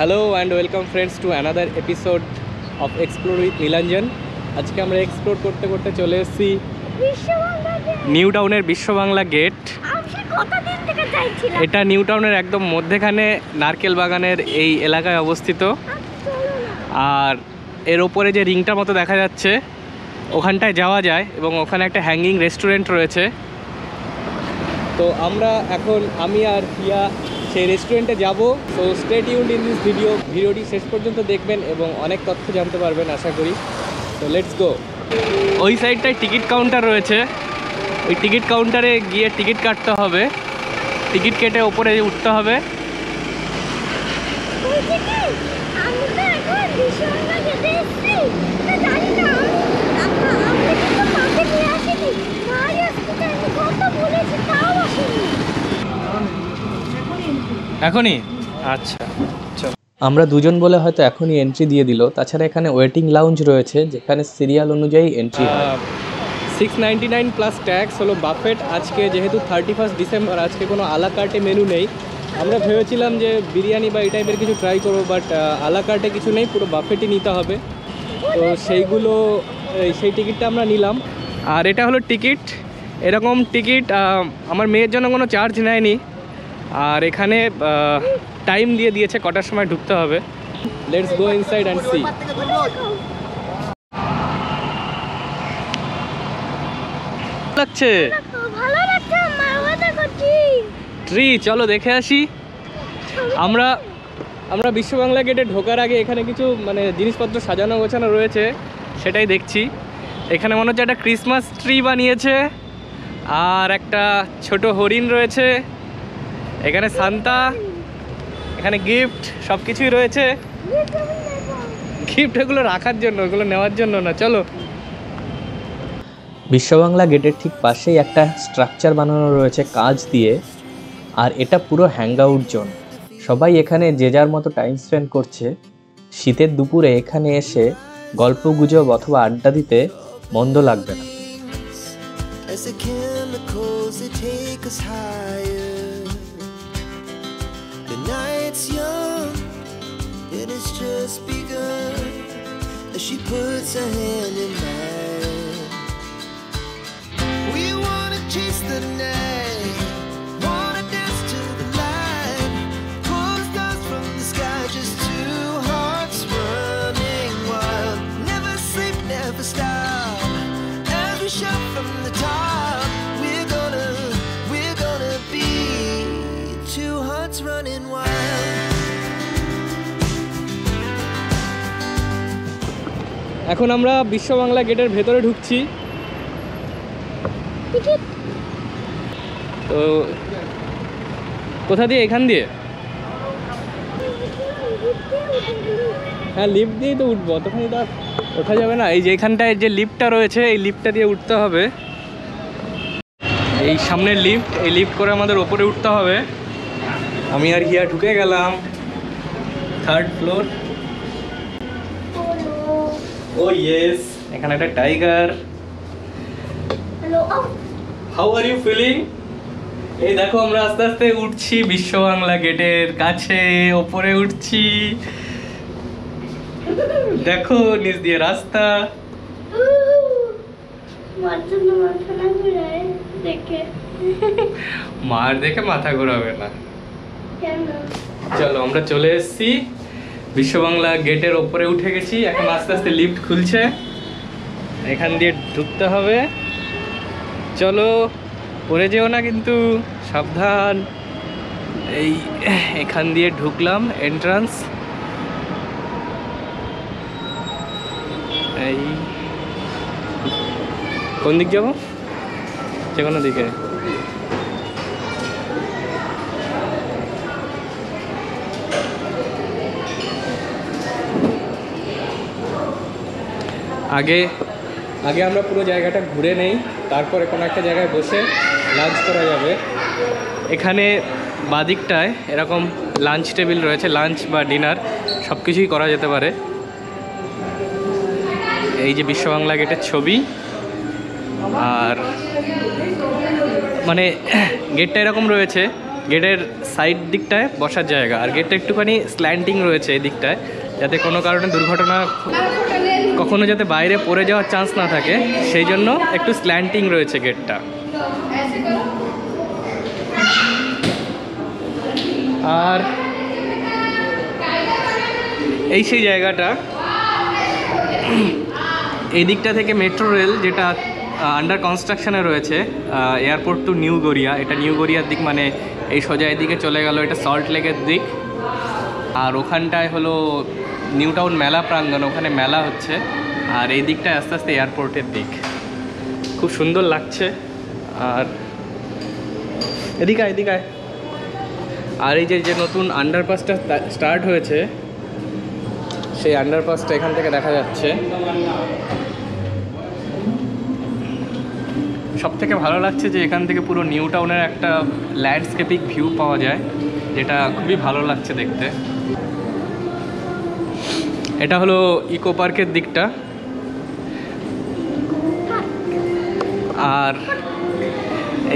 Hello and welcome friends to another episode of explore with Nilanjan. আজকে আমরা explore করতে করতে চলে এসেছি নিউ টাউনের বিশ্ব বাংলা গেট। এটা নিউ টাউনের একদম মধ্যেখানে নারকেল বাগানের এই এলাকায় অবস্থিত। আর এর ওপরে যে রিংটার মতো দেখা যাচ্ছে ওখানটায় যাওয়া যায় এবং ওখানে একটা হ্যাঙ্গিং রেস্টুরেন্ট রয়েছে। তো আমরা এখন আমি আর হিয়া সেই রেস্টুরেন্টে যাব। So stay tuned in this ভিডিওটি শেষ পর্যন্ত দেখবেন এবং অনেক তথ্য জানতে পারবেন আশা করি। তো লেটস গো। ওই সাইডটায় টিকিট কাউন্টার রয়েছে, ওই টিকিট কাউন্টারে গিয়ে টিকিট কাটতে হবে, টিকিট কেটে ওপরে উঠতে হবে। এখনই আচ্ছা, আমরা দুজন বলে হয়তো এখনই এন্ট্রি দিয়ে দিল। তাছাড়া এখানে ওয়েটিং লাউঞ্জ রয়েছে যেখানে সিরিয়াল অনুযায়ী এন্ট্রি হয়। 699 প্লাস ট্যাক্স হলো বাফেট। আজকে যেহেতু 31 ডিসেম্বর, আজকে কোনো আলা কার্টে মেনু নেই। আমরা ভেবেছিলাম যে বিরিয়ানি বা এই টাইপের কিছু ট্রাই করবো, বাট আলা কার্টে কিছু নেই, পুরো বাফেটই নিতে হবে। তো সেই টিকিটটা আমরা নিলাম। আর এটা হলো টিকিট। এরকম টিকিট আমার মেয়ের জন্য কোনো চার্জ নেয়নি। আর এখানে টাইম দিয়ে দিয়েছে কটার সময় ঢুকতে হবে। Let's go inside and see. লাগছে ভালো লাগছে, ট্রি চলো দেখে আসি। আমরা বিশ্ব বাংলা গেটে ঢোকার আগে এখানে কিছু জিনিসপত্র সাজানো গোছানো রয়েছে, সেটাই দেখছি। এখানে মনে হচ্ছে একটা ক্রিসমাস ট্রি বানিয়েছে, আর একটা ছোট হরিণ রয়েছে। এখানে সান্তা, এখানে গিফট, সব কিছুই রয়েছে। গিফট এগুলো রাখার জন্য, এগুলো নেওয়ার জন্য না। চলো। বিশ্ব বাংলা গেটের ঠিক পাশেই একটা স্ট্রাকচার বানানো রয়েছে কাঁচ দিয়ে, আর এটা পুরো হ্যাংআউট জোন। সবাই এখানে যে যার মতো টাইম স্পেন্ড করছে। শীতের দুপুরে এখানে এসে গল্প গুজব অথবা আড্ডা দিতে মন্দ লাগবে না। Night's young, and it's just begun. As she puts her hand in mine, we wanna chase the night, wanna dance to the light, pull the stars from the sky, just two hearts running wild. Never sleep, never stop, as we shout from the top. We're gonna be two hearts running wild. এখন আমরা বিশ্ব বাংলা গেটের ভেতরে ঢুকছি। তো কোথা দিয়ে? এখান দিয়ে? হ্যাঁ, লিফট দিয়েই তো উঠবো, তখন তো ওঠা যাবে না। এই যে এখানটায় যে লিফটটা রয়েছে, এই লিফটটা দিয়ে উঠতে হবে। এই সামনের লিফট, এই লিফট করে আমাদের ওপরে উঠতে হবে। আমি আর হিয়া ঢুকে গেলাম 3rd ফ্লোর। ও ইয়েস, এখানে একটা tiger. Hello, how are you feeling? এই দেখো আমরা আস্তে আস্তে উঠছি বিশ্ব বাংলা গেটের কাছে, ওপরে উঠছি। দেখো নিচ দিয়ে রাস্তা। মার দেখে মাথা ঘোরাবে না। চলো, আমরা চলে এসেছি বিশ্ব বাংলা গেটের ওপরে, উঠে গেছি। এখন আস্তে আস্তে লিফট খুলছে, এখান দিয়ে ঢুকতে হবে। চলো, পড়ে যেও না কিন্তু, সাবধান। এই এখান দিয়ে ঢুকলাম, এন্ট্রান্স। এই কোন দিক যাবো? যে কোনো দিকে। আগে আমরা পুরো জায়গাটা ঘুরে নেই, তারপরে কোনো একটা জায়গায় বসে লাঞ্চ করা যাবে। এখানে বাদিকটায় এরকম লাঞ্চ টেবিল রয়েছে, লাঞ্চ বা ডিনার সব কিছুই করা যেতে পারে। এই যে বিশ্ব বাংলা গেটের ছবি। আর গেটটা এরকম রয়েছে, গেটের সাইড দিকটায় বসার জায়গা, আর গেটটা একটুখানি স্ল্যান্টিং রয়েছে এই দিকটায়, যাতে কোনো কারণে দুর্ঘটনা কখনো যাতে বাইরে পড়ে যাওয়ার চান্স না থাকে, সেই জন্য একটু স্ল্যান্টিং রয়েছে গেটটা। আর এই সেই জায়গাটা, এই দিকটা থেকে মেট্রো রেল যেটা আন্ডার কনস্ট্রাকশনে রয়েছে, এয়ারপোর্ট টু নিউ গড়িয়া, এটা নিউ গড়িয়ার দিক, মানে এই সোজা এদিকে চলে গেল, এটা সল্ট লেকের দিক। আর ওখানটায় হলো নিউ টাউন মেলা প্রাঙ্গণ, ওখানে মেলা হচ্ছে। আর এই দিকটায় আস্তে আস্তে এয়ারপোর্টের দিক, খুব সুন্দর লাগছে। আর এদিকায় এদিকায়, আর এই যে নতুন আন্ডারপাসটা স্টার্ট হয়েছে, সেই আন্ডারপাসটা এখান থেকে দেখা যাচ্ছে। সব থেকে ভালো লাগছে যে এখান থেকে পুরো নিউ টাউনের একটা ল্যান্ডস্কেপিক ভিউ পাওয়া যায়, যেটা খুবই ভালো লাগছে দেখতে। এটা হলো ইকো পার্কের দিকটা। আর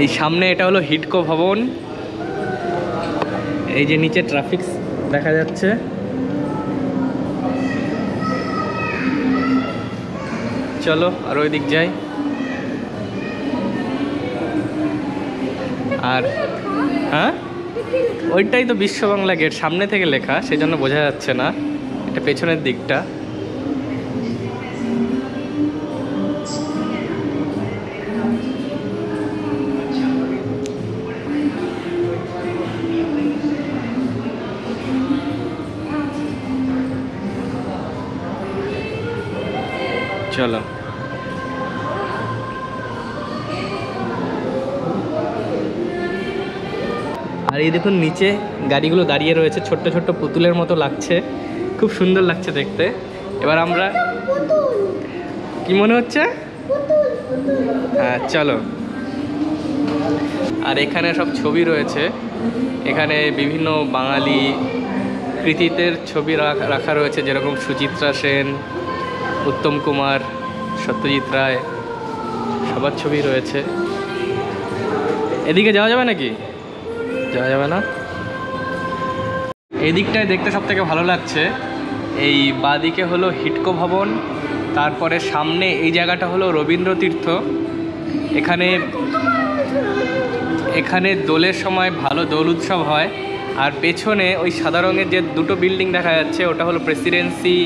এই সামনে এটা হলো হিডকো ভবন। এই যে নিচে ট্রাফিক দেখা যাচ্ছে। চলো আর ওই দিক যাই। আর হ্যাঁ, ওইটাই তো বিশ্ব বাংলা গেট, সামনে থেকে লেখা, সেজন্য বোঝা যাচ্ছে না। এটা পেছনের দিকটা। চলো, আর এই দেখুন নিচে গাড়িগুলো দাঁড়িয়ে রয়েছে, ছোট্ট ছোট্ট পুতুলের মতো লাগছে, খুব সুন্দর লাগছে দেখতে। এবার আমরা, কি মনে হচ্ছে? হ্যাঁ চলো। আর এখানে সব ছবি রয়েছে, এখানে বিভিন্ন বাঙালি কৃতিত্বের ছবি রাখা রয়েছে, যেরকম সুচিত্রা সেন, উত্তম কুমার, সত্যজিৎ রায়, সবার ছবি রয়েছে। এদিকে যাওয়া যাবে নাকি? যাওয়া যাবে না। এই দিকটায় দেখতে সব থেকে ভালো লাগছে। এই বাঁদিকে হলো হিডকো ভবন, তারপরে সামনে এই জায়গাটা হলো রবীন্দ্র তীর্থ। এখানে দোলের সময় ভালো দোল উৎসব হয়। আর পেছনে ওই সাদা রঙের যে দুটো বিল্ডিং দেখা যাচ্ছে, ওটা হলো প্রেসিডেন্সি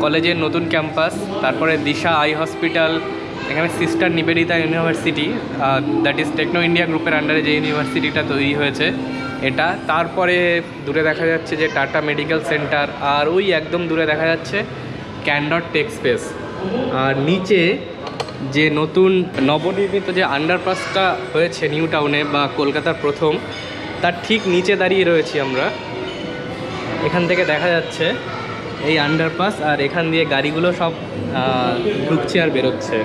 কলেজের নতুন ক্যাম্পাস। তারপরে দিশা আই হসপিটাল, এখানে sister Nivedita university, that is Techno India গ্রুপের আন্ডারে যে ইউনিভার্সিটিটা তৈরি হয়েছে এটা। তারপরে দূরে দেখা যাচ্ছে যে টাটা মেডিকেল সেন্টার, আর ওই একদম দূরে দেখা যাচ্ছে ক্যান্ডর টেক স্পেস। আর নিচে যে নতুন নবনির্মিত যে আন্ডারপাসটা হয়েছে নিউ টাউনে, বা কলকাতার প্রথম, তার ঠিক নিচে দাঁড়িয়ে রয়েছি আমরা। এখান থেকে দেখা যাচ্ছে এই আন্ডারপাস, আর এখান দিয়ে গাড়িগুলো সব ঢুকছে আর বেরোচ্ছে।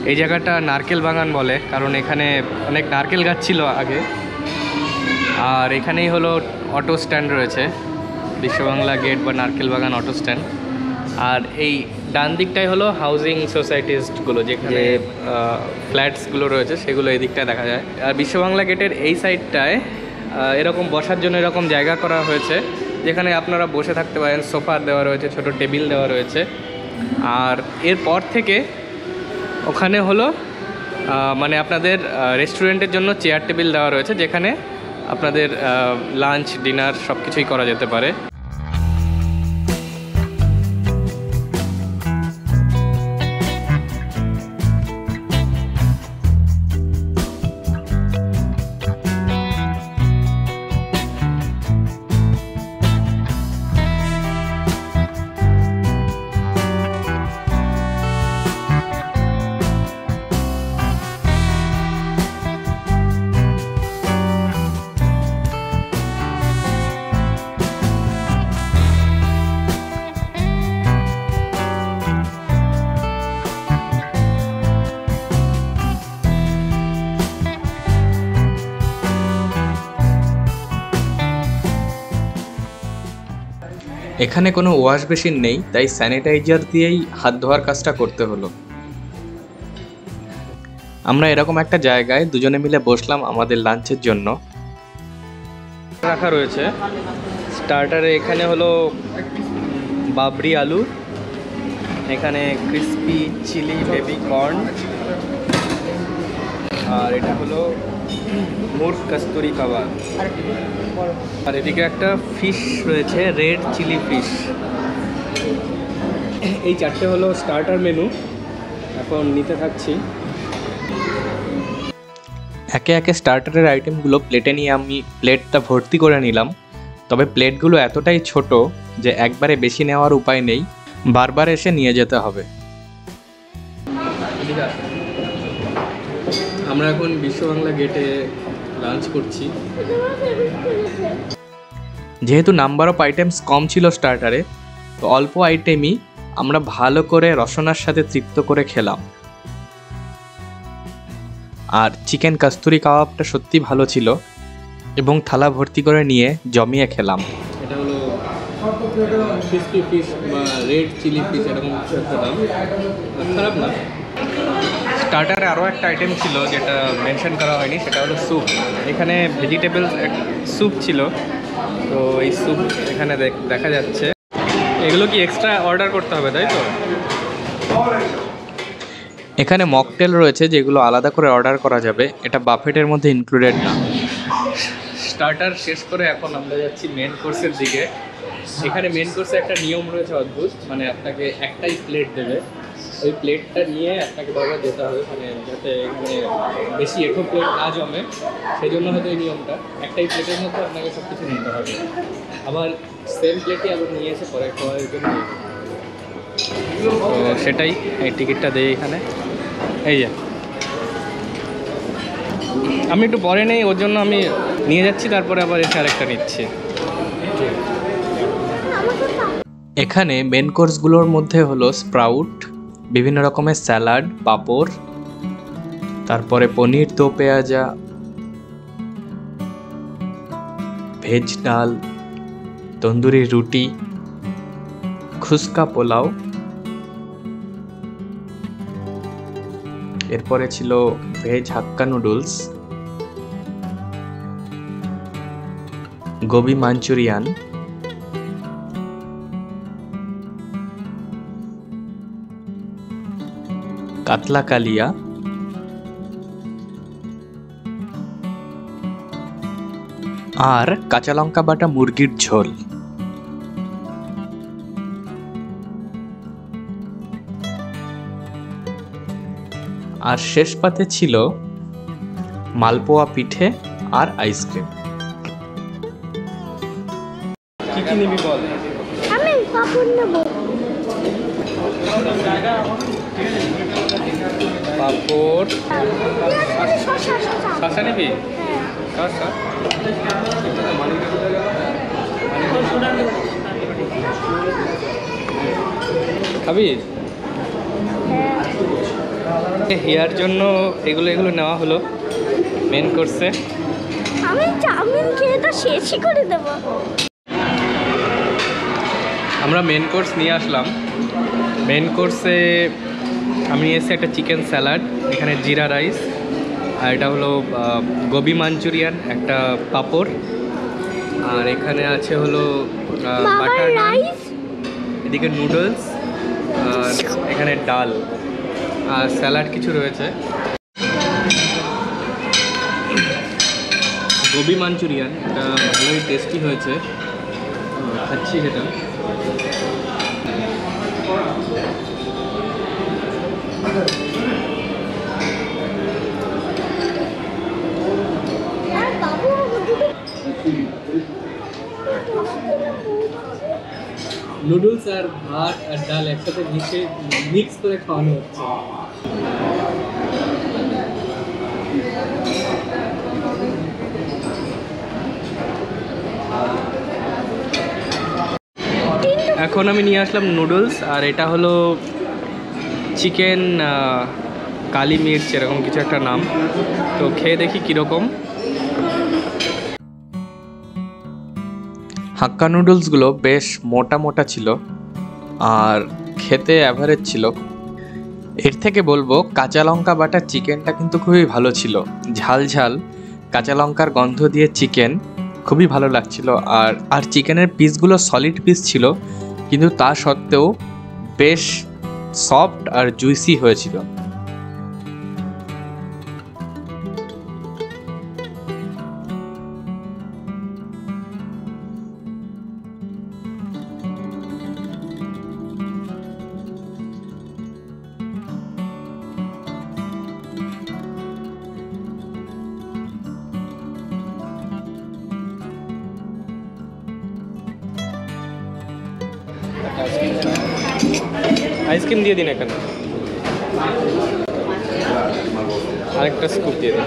এই জায়গাটা নারকেল বাগান বলে, কারণ এখানে অনেক নারকেল গাছ ছিল আগে। আর এখানেই হলো অটো স্ট্যান্ড রয়েছে, বিশ্ববাংলা গেট বা নারকেল বাগান অটো স্ট্যান্ড। আর এই ডান দিকটাই হলো হাউজিং সোসাইটিসগুলো, যেখানে ফ্ল্যাটসগুলো রয়েছে, সেগুলো এই দিকটায় দেখা যায়। আর বিশ্ববাংলা গেটের এই সাইডটায় এরকম বসার জন্য এরকম জায়গা করা হয়েছে, যেখানে আপনারা বসে থাকতে পারেন। সোফা দেওয়া রয়েছে, ছোট টেবিল দেওয়া রয়েছে। আর এরপর থেকে ওখানে হলো মানে আপনাদের রেস্টুরেন্টের জন্য চেয়ার টেবিল দেওয়া রয়েছে, যেখানে আপনাদের লাঞ্চ ডিনার সব কিছুই করা যেতে পারে। এখানে কোনো ওয়াশ বেসিন নেই, তাই স্যানিটাইজার দিয়েই হাত ধোয়ার কাজটা করতে হলো। আমরা এরকম একটা জায়গায় দুজনে মিলে বসলাম আমাদের লাঞ্চের জন্য। রাখা রয়েছে স্টার্টারে, এখানে হলো বাবরি আলু, এখানে ক্রিসপি চিলি বেবি কর্ন, আর এটা হলো মুর্গ কস্তুরি কাবাব, আর এদিকে একটা ফিশ রয়েছে, রেড চিলি ফিশ। এই চারটে হলো স্টার্টার মেনু, এখন নিতে থাকছি। একে একে স্টার্টারের আইটেমগুলো প্লেটে নিয়ে আমি প্লেটটা ভর্তি করে নিলাম। তবে প্লেটগুলো এতটাই ছোট যে একবারে বেশি নেওয়ার উপায় নেই, বারবার এসে নিয়ে যেতে হবে। আমরা এখন বিশ্ব বাংলা গেটে লাঞ্চ করছি। যেহেতু নাম্বার অফ আইটেমস কম ছিল স্টার্টারে, তো অল্প আইটেমই আমরা ভালো করে রসনার সাথে তৃপ্ত করে খেলাম। আর চিকেন কাস্তুরি কাবাবটা সত্যি ভালো ছিল এবং থালা ভর্তি করে নিয়ে জমিয়ে খেলাম। এটা হলো ক্রিসপি ফিশ বা রেড চিলি ফিশ, এরকম কিছু একটা দাম, খারাপ না। স্টার্টারে আরও একটা আইটেম ছিল যেটা মেনশন করা হয়নি, সেটা হলো স্যুপ। এখানে ভেজিটেবলস স্যুপ ছিল, তো এই স্যুপ এখানে দেখা যাচ্ছে। এগুলো কি এক্সট্রা অর্ডার করতে হবে, তাই তো? এখানে মকটেল রয়েছে যেগুলো আলাদা করে অর্ডার করা যাবে, এটা বাফেটের মধ্যে ইনক্লুডেড না। স্টার্টার শেষ করে এখন আমরা যাচ্ছি মেন কোর্সের দিকে। এখানে মেন কোর্সে একটা নিয়ম রয়েছে অদ্ভুত, মানে আপনাকে একটাই প্লেট দেবে, ওই প্লেটটা নিয়ে আপনাকে বারবার যেতে হবে, মানে যাতে এখানে বেশি এঁঠো প্লেট না জমে, সেই জন্য হয়তো এই নিয়মটা। একটাই প্লেটের মধ্যে আপনাকে সব কিছু নিতে হবে, আবার সেম প্লেটই আবার নিয়ে এসে পরে খাওয়ার জন্য। তো সেটাই, এই টিকিটটা দেই এখানে। এই যে আমি একটু পরে নেই, ওর জন্য আমি নিয়ে যাচ্ছি, তারপরে আবার এসে আরেকটা নিচ্ছি। এখানে মেন কোর্সগুলোর মধ্যে হলো স্প্রাউট, বিভিন্ন রকমের স্যালাড, পাঁপড়, তারপরে পনির দো পেঁয়াজা, ভেজ ডাল, তন্দুরি রুটি, খুস্কা পোলাও, এরপরে ছিল veg hakka noodles, Gobi Manchurian, কাতলা কালিয়া, আর কাঁচা লঙ্কা বাটা মুরগির ঝোল। আর শেষ পাতে ছিল মালপোয়া পিঠে আর আইসক্রিম। কি কি নিবি বল? আমি পাপড় নেব। পাপড়, শসা নিবি? শসা খাবি? হিয়ার জন্য এগুলো নেওয়া হলো মেন কোর্সে। আমি চাউমিন খেয়ে তো শেষই করে দেব। আমরা মেন কোর্স নিয়ে আসলাম। মেন কোর্সে আমি এসে একটা চিকেন স্যালাড, এখানে জিরা রাইস, আর এটা হলো গোবি মাঞ্চুরিয়ান, একটা পাঁপড়, আর এখানে আছে হলো বাটার রাইস, এদিকে নুডলস, আর এখানে ডাল আর স্যালাড কিছু রয়েছে। গোবি মাঞ্চুরিয়ান এটা ভালোই টেস্টি হয়েছে, খাচ্ছি সেটা। নুডলস আর ভাত আর ডাল একসাথে মিক্স করে খাওয়ানো হচ্ছে। এখন আমি নিয়ে আসলাম নুডলস, আর এটা হলো চিকেন কালি মির্চ, এরকম কিছু একটা নাম। তো খেয়ে দেখি কীরকম। হাক্কা নুডলসগুলো বেশ মোটা মোটা ছিল আর খেতে অ্যাভারেজ ছিল। এর থেকে বলবো কাঁচা লঙ্কা বাটার চিকেনটা কিন্তু খুবই ভালো ছিল, ঝাল ঝাল কাঁচা লঙ্কার গন্ধ দিয়ে চিকেন খুবই ভালো লাগছিল। আর চিকেনের পিসগুলো সলিড পিস ছিল, কিন্তু তা সত্ত্বেও বেশ সফট আর জুইসি হয়েছিল। আইসক্রিম দিয়ে দিন এখানে, আরেকটা স্কুপ দিয়ে দিন।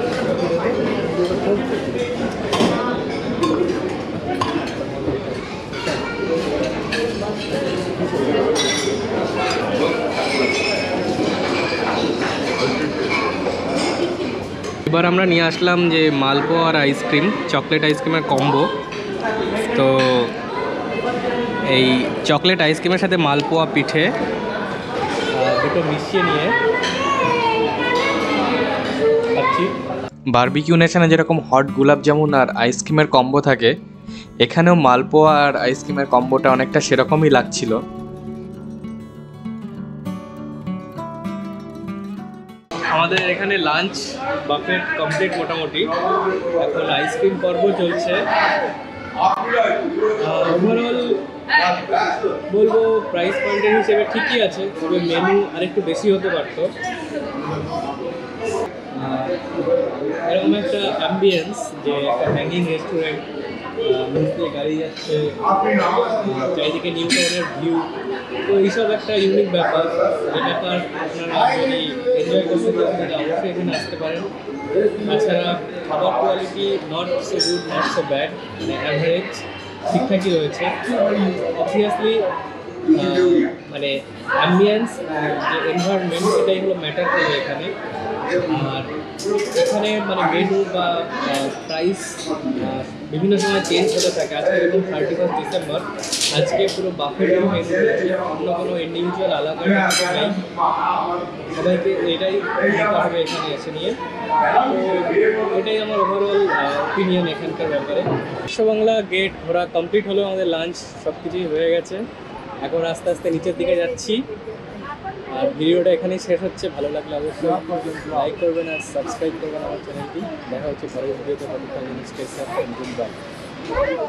এবার আমরা নিয়ে আসলাম যে মালপোয়া আর আইসক্রিম, চকলেট আইসক্রিমের কম্বো। তো এই চকলেট আইসক্রিমের সাথে মালপোয়া পিঠে দুটো মিশিয়ে নিয়ে খাচ্ছি। বারবিকিউ নেশনে যেরকম হট গোলাপ জামুন আর আইসক্রিমের কম্বো থাকে, এখানেও মালপোয়া আর আইসক্রিমের কম্বোটা অনেকটা সেরকমই লাগছিল। আমাদের এখানে লাঞ্চ বাফেট কমপ্লিট মোটামুটি, এখন আইসক্রিম পর্ব চলছে। ওভারঅল বলবো প্রাইস পয়েন্টের হিসেবে ঠিকই আছে, তবে মেনু আরেকটু বেশি হতে পারতো। এরকম একটা অ্যাম্বিয়েন্স, যে একটা হ্যাঙ্গিং রেস্টুরেন্ট, নিচ দিয়ে গাড়ি যাচ্ছে, চারিদিকে নিউ টাউনের ভিউ, তো এইসব একটা ইউনিক ব্যাপার। যে ব্যাপার আপনারা যদি এনজয় করতে চান তাহলে অবশ্যই এখানে আসতে পারেন। তাছাড়া খাবার quality not so good, not so bad, মানে অ্যাভারেজ, ঠিকঠাকই রয়েছে। অবভিয়াসলি মানে অ্যাম্বিয়েন্স, যে এনভায়রনমেন্ট, সেটাই হলো ম্যাটার করে এখানে। আর এখানে মানে মেনু বা প্রাইস বিভিন্ন সময় চেঞ্জ হতে থাকে। আজকে দেখুন 31 ডিসেম্বর, আজকে পুরো বাফেট মেনু রয়েছে, অন্য কোনো ইন্ডিভিজুয়াল আলাদা কিছু নেই। সবাইকে এটাই নিতে হবে এখানে এসে নিয়ে। তো এটাই আমার ওভারঅল ওপিনিয়ন এখানকার ব্যাপারে। বিশ্ববাংলা গেট ঘোরা কমপ্লিট হলো, আমাদের লাঞ্চ সব কিছুই হয়ে গেছে। এখন আস্তে আস্তে নিচের দিকে যাচ্ছি। আর ভিডিওটা এখানেই শেষ হচ্ছে। ভালো লাগলে অবশ্যই লাইক করবেন আর সাবস্ক্রাইব করবেন আমার চ্যানেলটি। দেখা হচ্ছে পরের ভিডিওতে।